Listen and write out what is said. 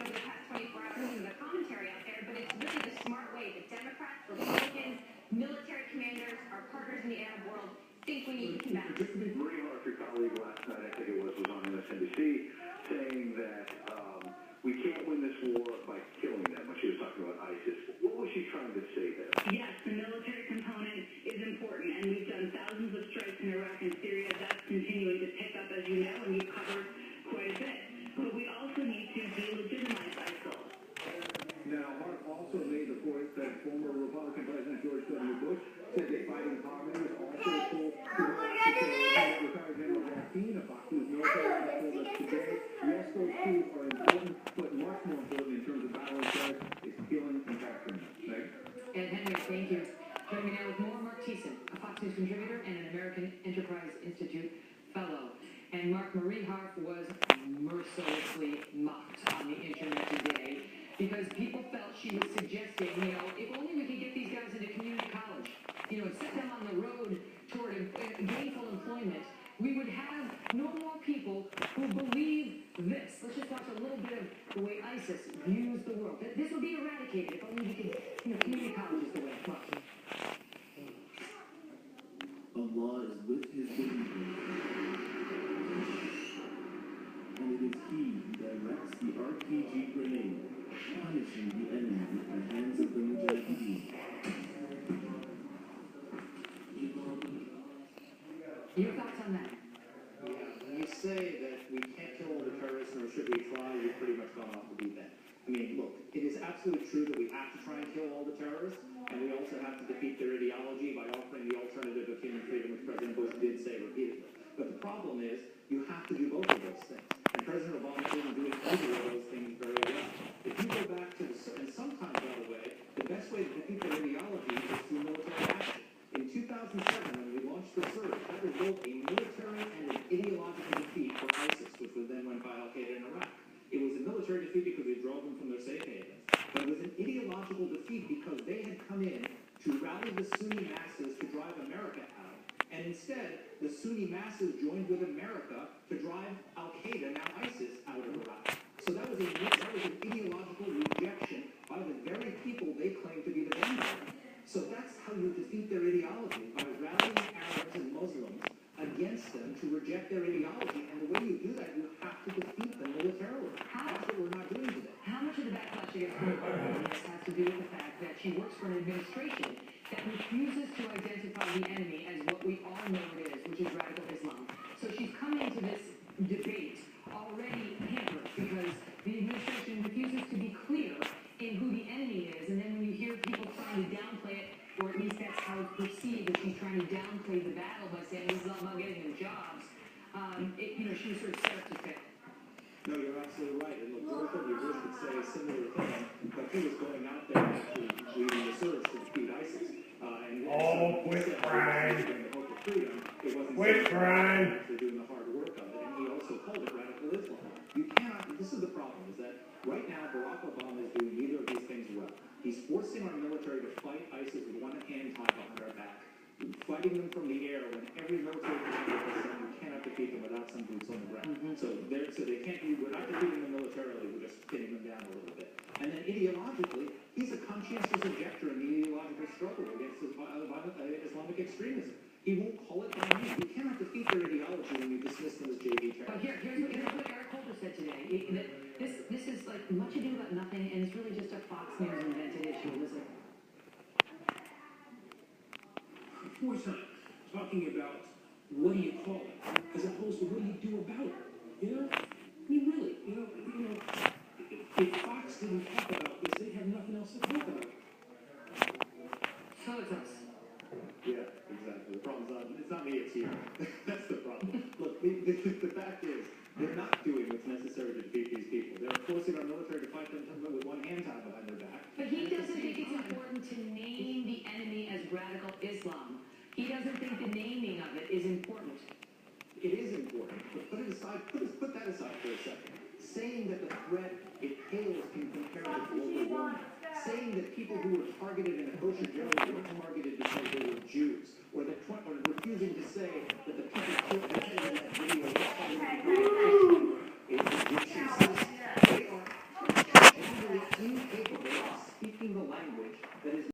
over the past 24 hours, some of the commentary out there, but it's really the smart way that Democrats, Republicans, military commanders, our partners in the Arab world think we need to combat. Marie Harf, your colleague last night, I think it was on MSNBC, saying that we can't win this war by killing them when she was talking about ISIS. What was she trying to say there? Yes, the military component is important, and we've done thousands of strikes in Iraq and Syria. That's continuing to pick up, as you know, and you've covered quite a bit. But we also need to delegitimize ISIL. Now, Harf also made the point that former Republican President George W. Bush said that fighting poverty was also a tool to retired General Rafin of Baku's military told us today. Yes, those tools are important, but much more important in terms of battling terror is killing and capturing them. Meg? And Henry, thank you. Joining me now with more Mark Thiessen, a Fox News contributor and an American Enterprise Institute fellow. And Mark, Marie Harf was mercilessly mocked on the internet today because people felt she was suggesting, if only we could get these guys into community college, and set them on the road toward gainful employment, we would have no more people who believe this. Let's just watch a little bit of the way ISIS views the world. This would be eradicated if only we could, community college is the way. Watch. Allah is with his believers, and it is he who directs the RPG grenade, punishing the enemy with the hands of the Mujahideen. Your thoughts on that? Yeah, when you say that we can't kill all the terrorists, nor should we try, you've pretty much gone off the deep end. I mean, look, it is absolutely true that we have to try and kill all the terrorists, and we also have to defeat their ideology by offering the alternative of human freedom, which President Bush did say repeatedly. But the problem is, you have to do both of those things. And President Obama isn't doing either of those things very well. If you go back to and sometimes, by the way, the best way to defeat their ideology is through military action. In 2007, when we launched the surge, that was both a military and an ideological defeat for ISIS, which was then run by Al-Qaeda in Iraq. It was a military defeat because we drove them from their safe havens. But it was an ideological defeat because they had come in to rally the Sunni masses to drive America out. And instead, the Sunni masses joined with America to drive Al-Qaeda, now ISIS, out of Iraq. So that was an ideological rejection by the very people they claim to be the vanguard. So that's how you defeat their ideology, by rallying Arabs and Muslims against them to reject their ideology. And the way you do that, you have to defeat them militarily. That's what we're not doing today. How much of the backlash against Marie Harf has to do with the fact that she works for an administration that refuses to identify the enemy as what we all know it is, which is radical Islam? So she's come into this debate already hampered because the administration refuses to be clear in who the enemy is, and then when you hear people trying to downplay it, or at least that's how it's perceived, that she's trying to downplay the battle by saying this is all about getting them jobs, she was sort of set up to fail. No, you're absolutely right. And look, George W. Bush would say a similar thing, but he was going out there actually leading the surge to defeat ISIS. Quit crying. Quit crying. Actually doing the hard work of it, and he also called it radical Islam. You cannot. This is the problem: is that right now Barack Obama is doing neither of these things well. He's forcing our military to fight ISIS with one hand tied behind our back, fighting them from the air when every military commander has said you cannot defeat them without some boots on the ground. So they can't. We're not defeating them militarily. We're just pinning them down a little bit. And then ideologically, he's a conscientious objector in the ideological struggle against Islamic extremism. He won't call it by name. You cannot defeat their ideology when you dismiss them as JV terrorists. But here's what Eric Holder said today. This is like much ado about nothing, and it's really just a Fox News invented issue. Listen. 4 times talking about what do you call it, as opposed to what do you do about it. I mean, really, if Fox didn't talk about this, they'd have nothing else to talk about. So it's us. Yeah, exactly. The problem's not, it's not me, it's you. That's the problem. Look, the fact is, they're not doing what's necessary to defeat these people. They're forcing our military to fight them with one hand tied behind their back. But he doesn't think it's important to name the enemy as radical Islam. He doesn't think the naming of it is important. It is important, but put that aside for a second. Saying that the threat, it pales in comparison to global warming. Saying that people who were targeted in a kosher jail were targeted because they were Jews, or refusing to say that the people killed in that video were targeted because they were Egyptians. They are speaking the language that is